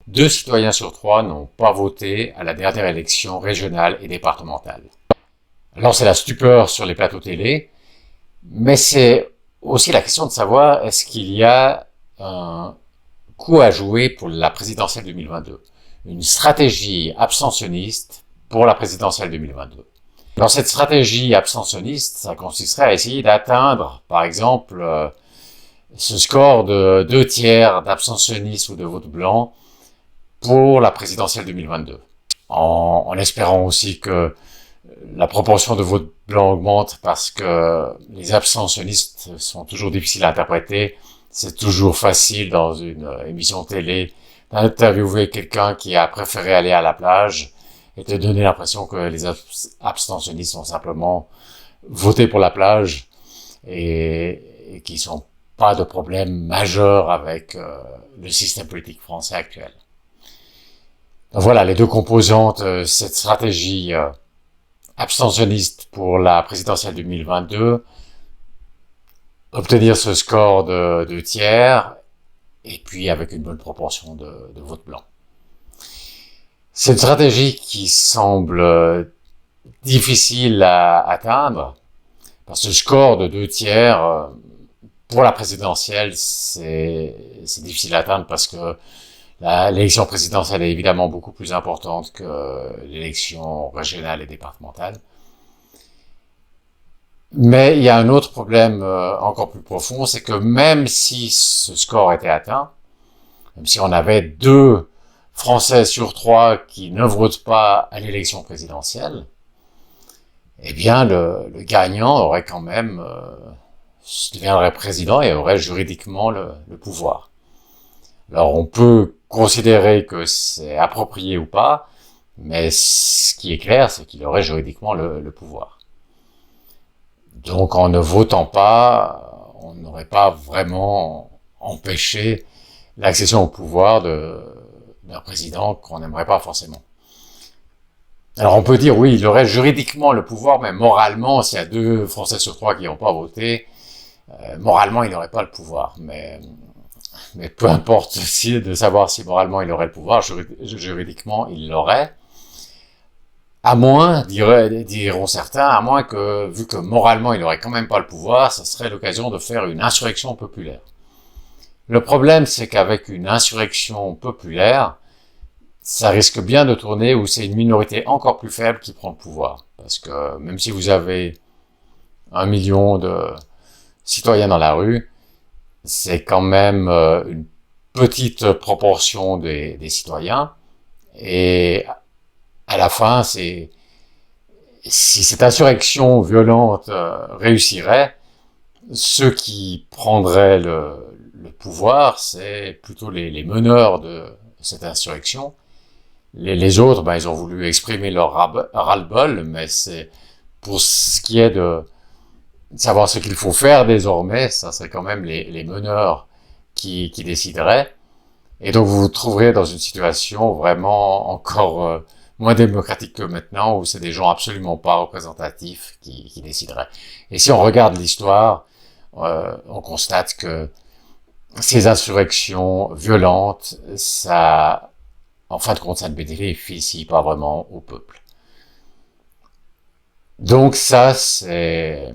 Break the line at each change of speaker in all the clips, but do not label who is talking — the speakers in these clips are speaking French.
2 citoyens sur 3 n'ont pas voté à la dernière élection régionale et départementale. Alors c'est la stupeur sur les plateaux télé, mais c'est aussi la question de savoir est-ce qu'il y a un coup à jouer pour la présidentielle 2022, une stratégie abstentionniste pour la présidentielle 2022. Dans cette stratégie abstentionniste, ça consisterait à essayer d'atteindre, par exemple, ce score de 2/3 d'abstentionnistes ou de vote blanc pour la présidentielle 2022, en espérant aussi que la proportion de vote blanc augmente parce que les abstentionnistes sont toujours difficiles à interpréter. C'est toujours facile dans une émission télé d'interviewer quelqu'un qui a préféré aller à la plage et de donner l'impression que les abstentionnistes ont simplement voté pour la plage et qui sont pas de problème majeur avec le système politique français actuel. Donc voilà les deux composantes de cette stratégie abstentionniste pour la présidentielle 2022, obtenir ce score de 2/3 et puis avec une bonne proportion de vote blanc. C'est une stratégie qui semble difficile à atteindre parce que le score de 2/3 pour la présidentielle, c'est difficile à atteindre parce que l'élection présidentielle est évidemment beaucoup plus importante que l'élection régionale et départementale. Mais il y a un autre problème encore plus profond, c'est que même si ce score était atteint, même si on avait 2 Français sur 3 qui ne votent pas à l'élection présidentielle, eh bien le gagnant aurait quand même deviendrait président et aurait juridiquement le pouvoir. Alors on peut considérer que c'est approprié ou pas, mais ce qui est clair, c'est qu'il aurait juridiquement le pouvoir. Donc en ne votant pas, on n'aurait pas vraiment empêché l'accession au pouvoir d'un président qu'on n'aimerait pas forcément. Alors on peut dire oui, il aurait juridiquement le pouvoir, mais moralement, s'il y a 2 Français sur 3 qui n'ont pas voté, moralement il n'aurait pas le pouvoir. Mais peu importe de savoir si moralement il aurait le pouvoir, juridiquement il l'aurait. À moins, diront certains, à moins que, vu que moralement il n'aurait quand même pas le pouvoir, ça serait l'occasion de faire une insurrection populaire. Le problème, c'est qu'avec une insurrection populaire, ça risque bien de tourner où c'est une minorité encore plus faible qui prend le pouvoir. Parce que même si vous avez 1 million de citoyens dans la rue, c'est quand même une petite proportion des citoyens. Et à la fin, si cette insurrection violente réussirait, ceux qui prendraient le pouvoir, c'est plutôt les meneurs de cette insurrection. Les autres, ben, ils ont voulu exprimer leur ras-le-bol, mais c'est pour ce qui est de savoir ce qu'il faut faire désormais, ça serait quand même les meneurs qui décideraient. Et donc vous vous trouverez dans une situation vraiment encore moins démocratique que maintenant, où c'est des gens absolument pas représentatifs qui décideraient. Et si on regarde l'histoire, on constate que ces insurrections violentes, ça, en fin de compte, ça ne bénéficie pas vraiment au peuple. Donc ça, c'est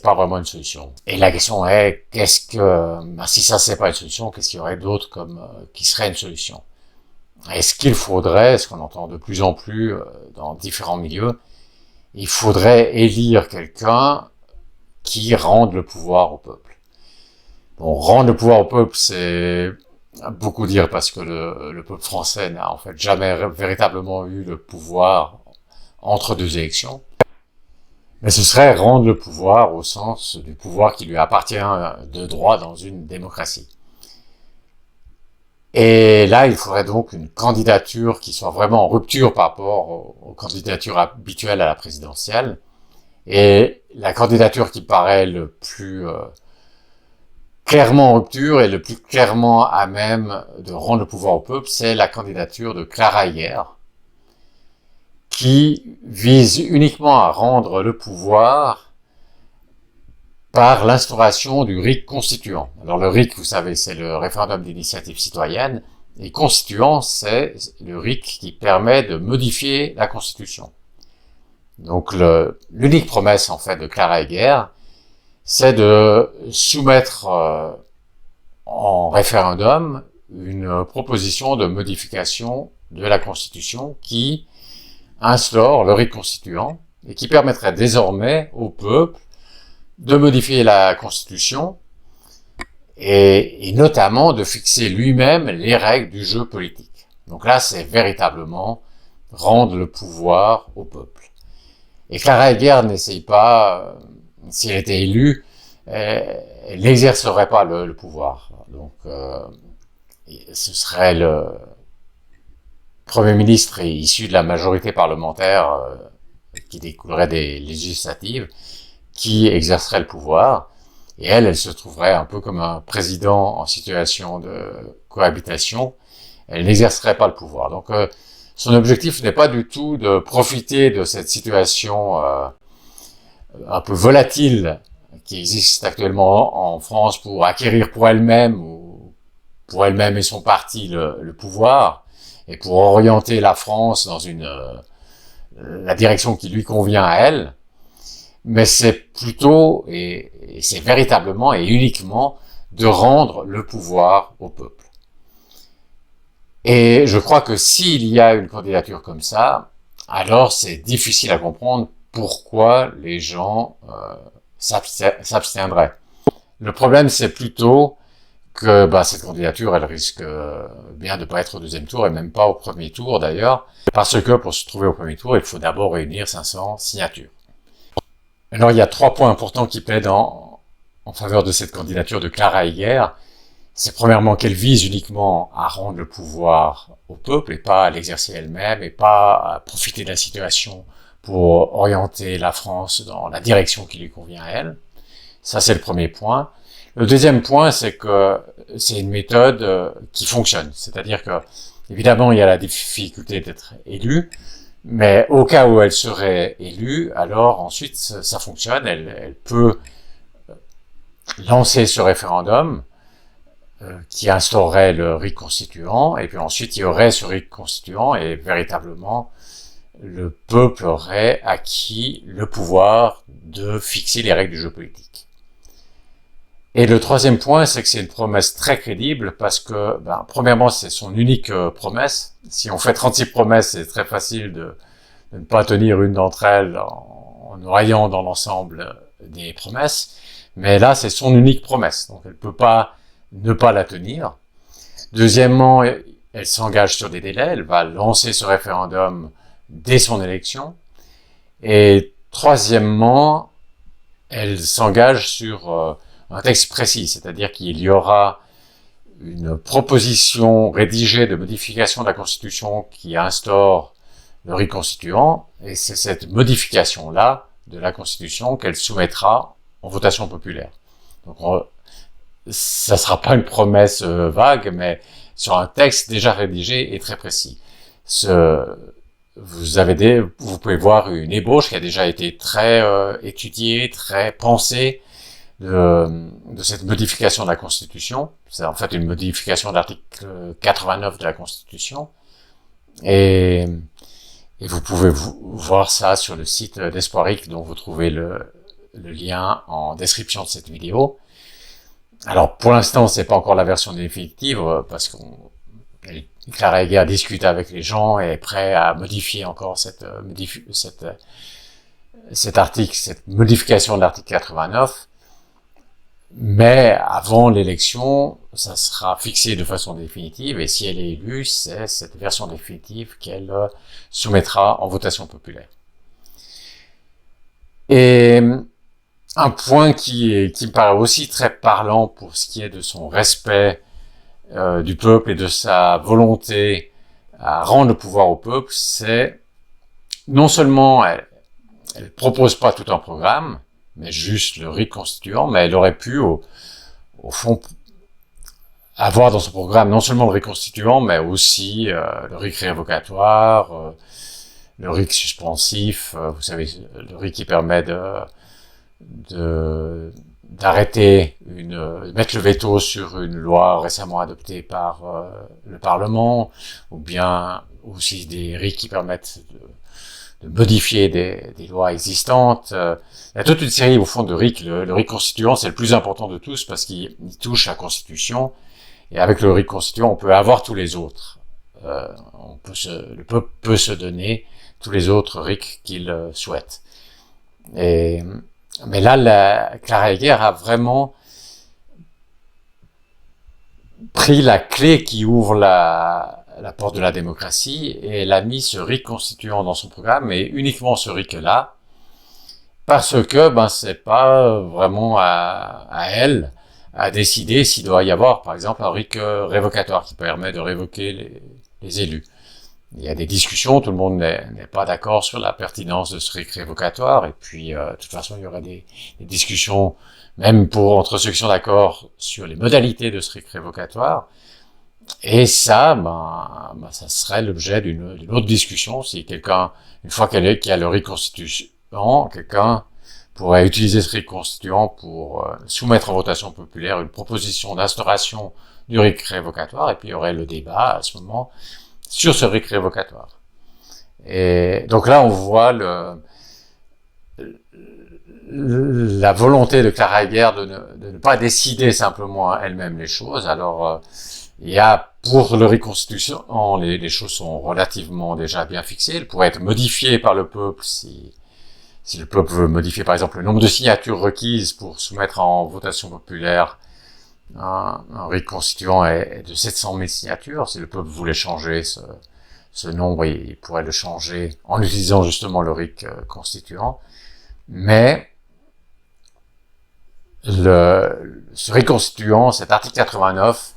pas vraiment une solution. Et la question est, si ça c'est pas une solution, qu'est-ce qu'il y aurait d'autre qui serait une solution? Est-ce qu'il faudrait, ce qu'on entend de plus en plus dans différents milieux, il faudrait élire quelqu'un qui rende le pouvoir au peuple. Bon, rendre le pouvoir au peuple, c'est beaucoup dire parce que le peuple français n'a en fait jamais véritablement eu le pouvoir entre 2 élections. Mais ce serait rendre le pouvoir au sens du pouvoir qui lui appartient de droit dans une démocratie. Et là, il faudrait donc une candidature qui soit vraiment en rupture par rapport aux candidatures habituelles à la présidentielle. Et la candidature qui paraît le plus clairement en rupture et le plus clairement à même de rendre le pouvoir au peuple, c'est la candidature de Clara Hayère, qui vise uniquement à rendre le pouvoir par l'instauration du RIC constituant. Alors le RIC, vous savez, c'est le référendum d'initiative citoyenne, Et constituant, c'est le RIC qui permet de modifier la Constitution. Donc l'unique promesse en fait de Clara Heger, c'est de soumettre en référendum une proposition de modification de la Constitution qui instaure le RIC constituant et qui permettrait désormais au peuple de modifier la Constitution et notamment de fixer lui-même les règles du jeu politique. Donc là, c'est véritablement rendre le pouvoir au peuple. Et Clara Heger n'essaye pas, si elle était élue, elle n'exercerait pas le pouvoir. Donc, ce serait le Premier ministre issu de la majorité parlementaire qui découlerait des législatives qui exercerait le pouvoir. Et elle se trouverait un peu comme un président en situation de cohabitation. Elle n'exercerait pas le pouvoir. Donc, son objectif n'est pas du tout de profiter de cette situation un peu volatile qui existe actuellement en France pour acquérir pour elle-même ou pour elle-même et son parti le pouvoir et pour orienter la France dans la direction qui lui convient à elle. Mais c'est plutôt, et c'est véritablement et uniquement, de rendre le pouvoir au peuple. Et je crois que s'il y a une candidature comme ça, alors c'est difficile à comprendre pourquoi les gens s'abstiendraient. Le problème, c'est plutôt que cette candidature, elle risque bien de pas être au deuxième tour et même pas au premier tour d'ailleurs, parce que pour se trouver au premier tour, il faut d'abord réunir 500 signatures. Alors, il y a 3 points importants qui plaident en faveur de cette candidature de Clara Heger. C'est premièrement qu'elle vise uniquement à rendre le pouvoir au peuple et pas à l'exercer elle-même et pas à profiter de la situation pour orienter la France dans la direction qui lui convient à elle. Ça, c'est le premier point. Le deuxième point, c'est que c'est une méthode qui fonctionne. C'est-à-dire que, évidemment, il y a la difficulté d'être élu, mais au cas où elle serait élue, alors ensuite ça fonctionne, elle peut lancer ce référendum qui instaurerait le RIC constituant, et puis ensuite il y aurait ce RIC constituant, et véritablement le peuple aurait acquis le pouvoir de fixer les règles du jeu politique. Et le troisième point, c'est que c'est une promesse très crédible parce que, premièrement, c'est son unique promesse. Si on fait 36 promesses, c'est très facile de ne pas tenir une d'entre elles en noyant dans l'ensemble des promesses. Mais là, c'est son unique promesse. Donc, elle ne peut pas ne pas la tenir. Deuxièmement, elle s'engage sur des délais. Elle va lancer ce référendum dès son élection. Et troisièmement, elle s'engage sur un texte précis, c'est-à-dire qu'il y aura une proposition rédigée de modification de la Constitution qui instaure le RIC constituant, et c'est cette modification-là de la Constitution qu'elle soumettra en votation populaire. Donc, ça ne sera pas une promesse vague, mais sur un texte déjà rédigé et très précis. Vous pouvez voir une ébauche qui a déjà été très étudiée, très pensée, de cette modification de la Constitution. C'est en fait une modification de l'article 89 de la Constitution. Et vous pouvez voir ça sur le site d'Espoiric, dont vous trouvez le lien en description de cette vidéo. Alors, pour l'instant, c'est pas encore la version définitive, parce Clara Heger discute avec les gens et est prêt à modifier encore cette modification de l'article 89. Mais avant l'élection, ça sera fixé de façon définitive, et si elle est élue, c'est cette version définitive qu'elle soumettra en votation populaire. Et un point qui me paraît aussi très parlant pour ce qui est de son respect du peuple et de sa volonté à rendre le pouvoir au peuple, c'est non seulement elle propose pas tout un programme, mais juste le RIC constituant, mais elle aurait pu, au fond, avoir dans son programme non seulement le RIC constituant, mais aussi le RIC révocatoire, le RIC suspensif, vous savez, le RIC qui permet mettre le veto sur une loi récemment adoptée par le Parlement, ou bien aussi des RIC qui permettent de modifier des lois existantes. Il y a toute une série, au fond, de RIC. Le RIC constituant, c'est le plus important de tous parce qu'il touche la Constitution. Et avec le RIC constituant, on peut avoir tous les autres. Le peuple peut se donner tous les autres RIC qu'il souhaite. Mais là, Clara Heger a vraiment pris la clé qui ouvre la porte de la démocratie et elle a mis ce RIC constituant dans son programme, et uniquement ce RIC-là, parce que c'est pas vraiment à elle à décider s'il doit y avoir, par exemple, un RIC révocatoire qui permet de révoquer les élus. Il y a des discussions, tout le monde n'est pas d'accord sur la pertinence de ce RIC révocatoire, et puis de toute façon il y aura des discussions, même entre ceux qui sont d'accord, sur les modalités de ce RIC révocatoire, et ça, ça serait l'objet d'une autre discussion, si quelqu'un, une fois qu'il y a le RIC constituant, quelqu'un pourrait utiliser ce RIC constituant pour soumettre en votation populaire une proposition d'instauration du RIC révocatoire, et puis il y aurait le débat à ce moment sur ce RIC révocatoire. Et donc là, on voit la volonté de Clara Heger de ne pas décider simplement elle-même les choses. Alors, il y a, pour le RIC constituant, les choses sont relativement déjà bien fixées. Elles pourraient être modifiées par le peuple si le peuple veut modifier, par exemple, le nombre de signatures requises pour soumettre en votation populaire un RIC constituant est de 700 000 signatures. Si le peuple voulait changer ce nombre, il pourrait le changer en utilisant justement le RIC constituant. Mais ce RIC constituant, cet article 89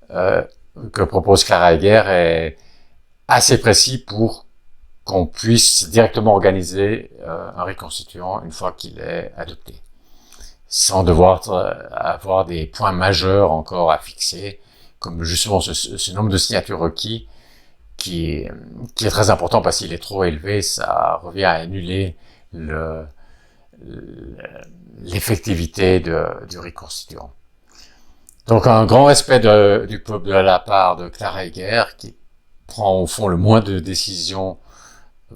que propose Clara Heger, est assez précis pour qu'on puisse directement organiser un RIC constituant une fois qu'il est adopté, sans devoir avoir des points majeurs encore à fixer, comme justement ce nombre de signatures requis, qui est très important parce qu'il est trop élevé, ça revient à annuler l'effectivité du RIC constituant. Donc un grand respect du peuple de la part de Clara Heger, qui prend au fond le moins de décisions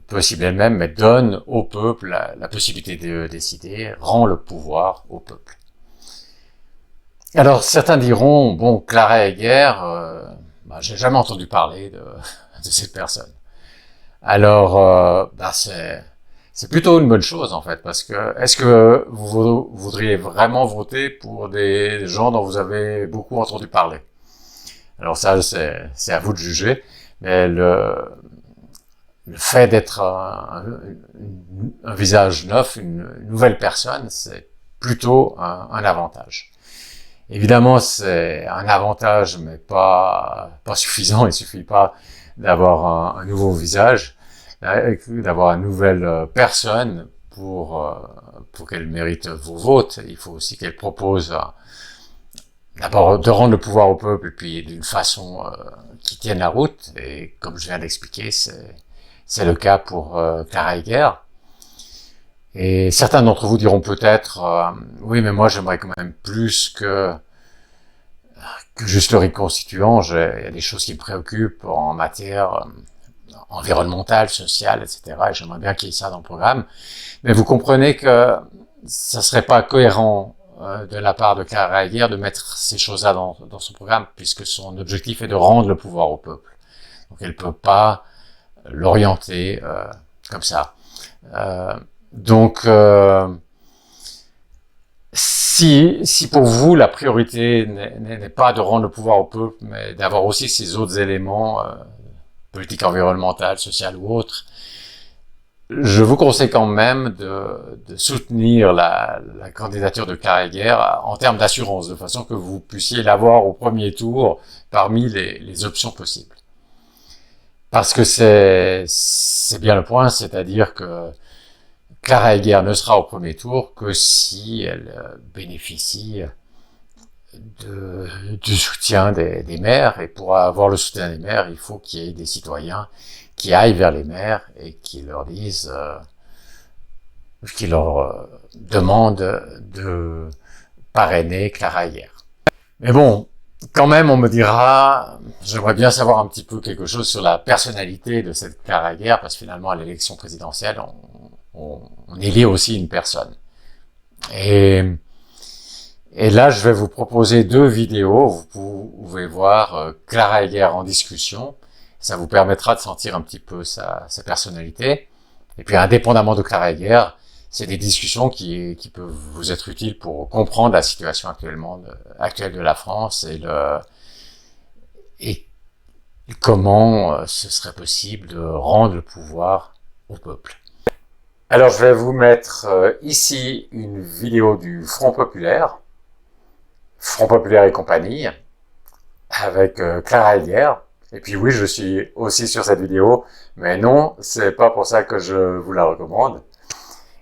possible elle-même, mais donne au peuple la possibilité de décider, rend le pouvoir au peuple. Alors certains diront, bon, Clara Heger, j'ai jamais entendu parler de cette personne. Alors, c'est plutôt une bonne chose en fait, parce que est-ce que vous voudriez vraiment voter pour des gens dont vous avez beaucoup entendu parler? Alors ça, c'est à vous de juger, mais le fait d'être un visage neuf, une nouvelle personne, c'est plutôt un avantage. Évidemment, c'est un avantage, mais pas suffisant. Il suffit pas d'avoir un nouveau visage, d'avoir une nouvelle personne pour qu'elle mérite vos votes. Il faut aussi qu'elle propose d'abord de rendre le pouvoir au peuple, et puis d'une façon qui tienne la route. Et comme je viens d'expliquer, c'est le cas pour Clara Heger. Et certains d'entre vous diront peut-être, oui, mais moi j'aimerais quand même plus que juste le RIC constituant. Il y a des choses qui me préoccupent en matière environnementale, sociale, etc. Et j'aimerais bien qu'il y ait ça dans le programme. Mais vous comprenez que ça serait pas cohérent de la part de Clara Heger de mettre ces choses-là dans son programme, puisque son objectif est de rendre le pouvoir au peuple. Donc elle peut pas l'orienter comme ça. Donc, si pour vous la priorité n'est pas de rendre le pouvoir au peuple, mais d'avoir aussi ces autres éléments, politique environnementale, sociale ou autre, je vous conseille quand même de soutenir la candidature de Clara Heger en termes d'assurance, de façon que vous puissiez l'avoir au premier tour parmi les options possibles. Parce que c'est bien le point, c'est-à-dire que Clara Heger ne sera au premier tour que si elle bénéficie du soutien des maires, et pour avoir le soutien des maires, il faut qu'il y ait des citoyens qui aillent vers les maires et qui leur disent, qui leur demandent parrainer Clara Egger. Mais bon, quand même, on me dira, j'aimerais bien savoir un petit peu quelque chose sur la personnalité de cette Clara Egger, parce que finalement, à l'élection présidentielle, on élit aussi une personne. Et là, je vais vous proposer 2 vidéos. Vous pouvez voir Clara Egger en discussion. Ça vous permettra de sentir un petit peu sa personnalité. Et puis, indépendamment de Clara Egger, c'est des discussions qui peuvent vous être utiles pour comprendre la situation actuelle de la France et comment ce serait possible de rendre le pouvoir au peuple. Alors, je vais vous mettre ici une vidéo du Front Populaire et compagnie, avec Clara Egger. Et puis oui, je suis aussi sur cette vidéo, mais non, c'est pas pour ça que je vous la recommande.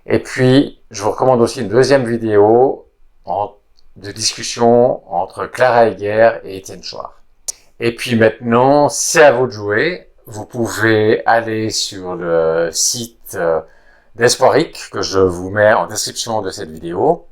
Et puis, je vous recommande aussi une deuxième vidéo de discussion entre Clara Egger et Étienne Chouard. Et puis maintenant, c'est à vous de jouer. Vous pouvez aller sur le site d'Espoiric, que je vous mets en description de cette vidéo.